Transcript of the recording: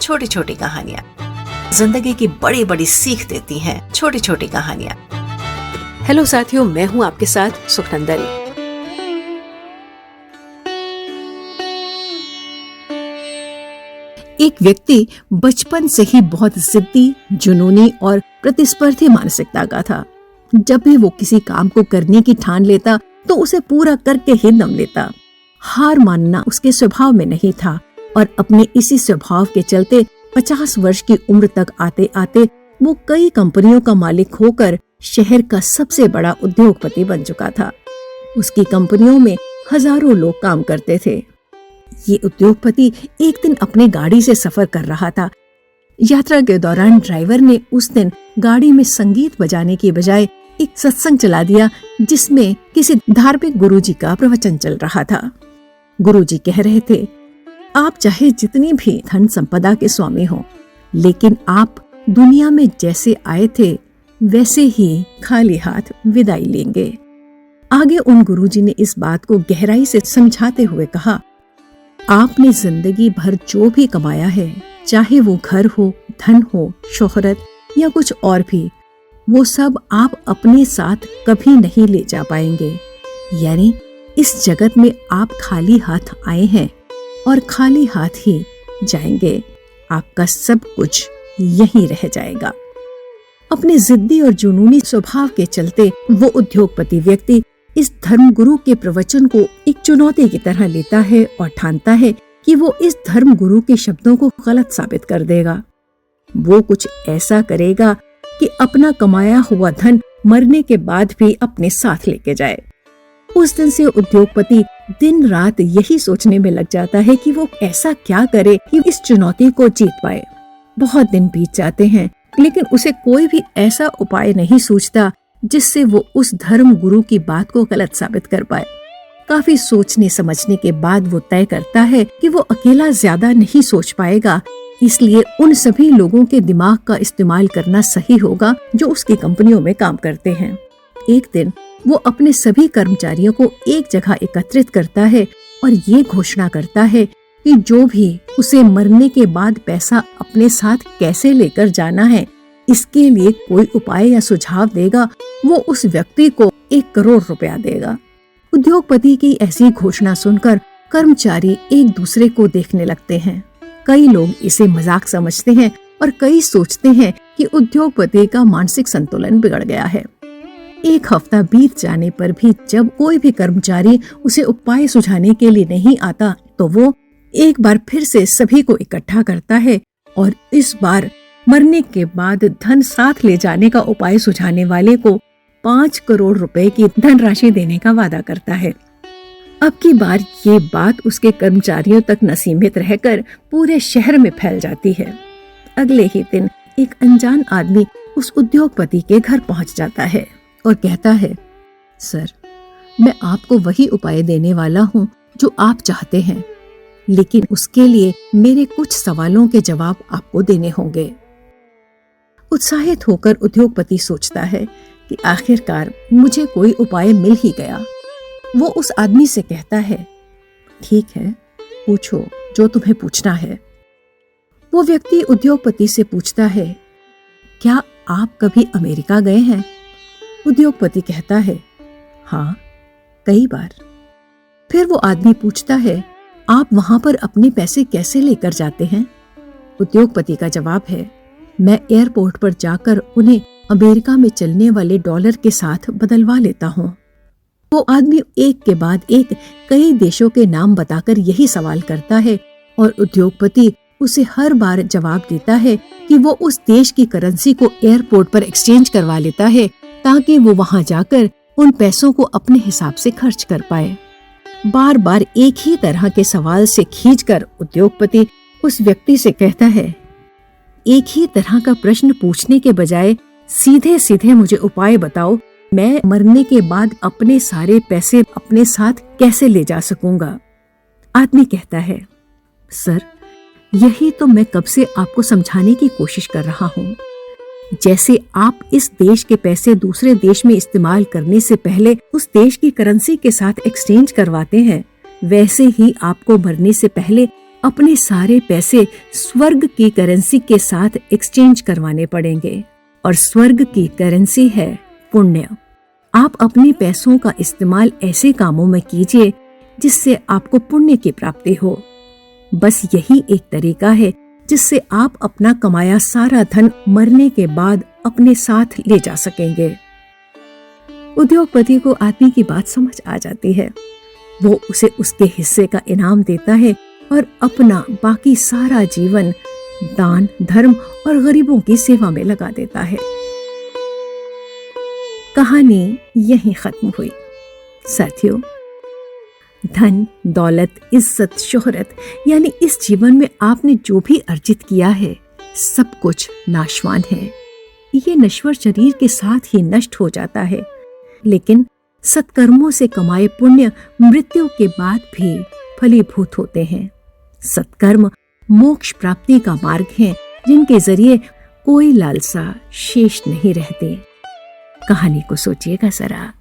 छोटी छोटी कहानियाँ। जिंदगी की बड़ी बड़ी सीख देती हैं छोटी छोटी कहानियाँ। हेलो साथियों, मैं हूँ आपके साथ सुखनंदन। एक व्यक्ति बचपन से ही बहुत जिद्दी, जुनूनी और प्रतिस्पर्धी मानसिकता का था। जब भी वो किसी काम को करने की ठान लेता तो उसे पूरा करके ही दम लेता। हार मानना उसके स्वभाव में नहीं था और अपने इसी स्वभाव के चलते 50 वर्ष की उम्र तक आते आते वो कई कंपनियों का मालिक होकर शहर का सबसे बड़ा उद्योगपति बन चुका था। उसकी कंपनियों में हजारों लोग काम करते थे। ये उद्योगपति एक दिन अपने गाड़ी से सफर कर रहा था। यात्रा के दौरान ड्राइवर ने उस दिन गाड़ी में संगीत बजाने की बजाय एक सत्संग चला दिया, जिसमें किसी धार्मिक गुरुजी का प्रवचन चल रहा था। गुरुजी कह रहे थे, आप चाहे जितनी भी धन संपदा के स्वामी हो, लेकिन आप दुनिया में जैसे आए थे वैसे ही खाली हाथ विदाई लेंगे। आगे उन गुरुजी ने इस बात को गहराई से समझाते हुए कहा, आपने जिंदगी भर जो भी कमाया है, चाहे वो घर हो, धन हो, शोहरत या कुछ और भी, वो सब आप अपने साथ कभी नहीं ले जा पाएंगे। यानी इस जगत में आप खाली हाथ आए हैं और खाली हाथ ही जाएंगे। आपका सब कुछ यहीं रह जाएगा। अपने जिद्दी और जुनूनी स्वभाव के चलते वो उद्योगपति व्यक्ति इस धर्मगुरु के प्रवचन को एक चुनौती की तरह लेता है और ठानता है कि वो इस धर्मगुरु के शब्दों को गलत साबित कर देगा। वो कुछ ऐसा करेगा कि अपना कमाया हुआ धन मरने के बाद भी अपने साथ लेके जाए। उस दिन से उद्योगपति दिन रात यही सोचने में लग जाता है कि वो ऐसा क्या करे कि इस चुनौती को जीत पाए। बहुत दिन बीत जाते हैं, लेकिन उसे कोई भी ऐसा उपाय नहीं सूझता जिससे वो उस धर्म गुरु की बात को गलत साबित कर पाए। काफी सोचने समझने के बाद वो तय करता है कि वो अकेला ज्यादा नहीं सोच पाएगा, इसलिए उन सभी लोगों के दिमाग का इस्तेमाल करना सही होगा जो उसकी कंपनियों में काम करते हैं। एक दिन वो अपने सभी कर्मचारियों को एक जगह एकत्रित करता है और ये घोषणा करता है कि जो भी उसे मरने के बाद पैसा अपने साथ कैसे लेकर जाना है, इसके लिए कोई उपाय या सुझाव देगा, वो उस व्यक्ति को 1 करोड़ रुपया देगा। उद्योगपति की ऐसी घोषणा सुनकर कर्मचारी एक दूसरे को देखने लगते हैं। कई लोग इसे मजाक समझते हैं और कई सोचते हैं कि उद्योगपति का मानसिक संतुलन बिगड़ गया है। 1 हफ्ता बीत जाने पर भी जब कोई भी कर्मचारी उसे उपाय सुझाने के लिए नहीं आता, तो वो एक बार फिर से सभी को इकट्ठा करता है और इस बार मरने के बाद धन साथ ले जाने का उपाय सुझाने वाले को 5 करोड़ रुपए की धनराशि देने का वादा करता है। अब की बार ये बात उसके कर्मचारियों तक न सीमित रहकर पूरे शहर में फैल जाती है। अगले ही दिन एक अनजान आदमी उस उद्योगपति के घर पहुंच जाता है और कहता है, सर, मैं आपको वही उपाय देने वाला हूँ जो आप चाहते हैं, लेकिन उसके लिए मेरे कुछ सवालों के जवाब आपको देने होंगे। उत्साहित होकर उद्योगपति सोचता है कि आखिरकार मुझे कोई उपाय मिल ही गया। वो उस आदमी से कहता है, ठीक है, पूछो जो तुम्हें पूछना है। वो व्यक्ति उद्योगपति से पूछता है, क्या आप कभी अमेरिका गए हैं? उद्योगपति कहता है, हाँ, कई बार। फिर वो आदमी पूछता है, आप वहां पर अपने पैसे कैसे लेकर जाते हैं? उद्योगपति का जवाब है, मैं एयरपोर्ट पर जाकर उन्हें अमेरिका में चलने वाले डॉलर के साथ बदलवा लेता हूँ। वो आदमी एक के बाद एक कई देशों के नाम बताकर यही सवाल करता है और उद्योगपति उसे हर बार जवाब देता है कि वो उस देश की करेंसी को एयरपोर्ट पर एक्सचेंज करवा लेता है ताकि वो वहां जाकर उन पैसों को अपने हिसाब से खर्च कर पाए। बार बार एक ही तरह के सवाल से खींचकर उद्योगपति उस व्यक्ति से कहता है, एक ही तरह का प्रश्न पूछने के बजाय सीधे सीधे मुझे उपाय बताओ, मैं मरने के बाद अपने सारे पैसे अपने साथ कैसे ले जा सकूंगा? आदमी कहता है, सर, यही तो मैं कब से आपको समझाने की कोशिश कर रहा हूँ। जैसे आप इस देश के पैसे दूसरे देश में इस्तेमाल करने से पहले उस देश की करेंसी के साथ एक्सचेंज करवाते हैं, वैसे ही आपको मरने से पहले अपने सारे पैसे स्वर्ग की करेंसी के साथ एक्सचेंज करवाने पड़ेंगे, और स्वर्ग की करेंसी है पुण्य। आप अपने पैसों का इस्तेमाल ऐसे कामों में कीजिए जिससे आपको पुण्य की प्राप्ति हो। बस यही एक तरीका है जिससे आप अपना कमाया सारा धन मरने के बाद अपने साथ ले जा सकेंगे। उद्योगपति को आदमी की बात समझ आ जाती है। वो उसे उसके हिस्से का इनाम देता है और अपना बाकी सारा जीवन दान, धर्म और गरीबों की सेवा में लगा देता है। कहानी यहीं खत्म हुई। साथियों, धन, दौलत, इज्जत, शोहरत यानी इस जीवन में आपने जो भी अर्जित किया है, सब कुछ नाशवान है। ये नश्वर शरीर के साथ ही नष्ट हो जाता है, लेकिन सत्कर्मों से कमाए पुण्य मृत्यु के बाद भी फलीभूत होते हैं। सत्कर्म मोक्ष प्राप्ति का मार्ग है, जिनके जरिए कोई लालसा शेष नहीं रहती। कहानी को सोचिएगा जरा।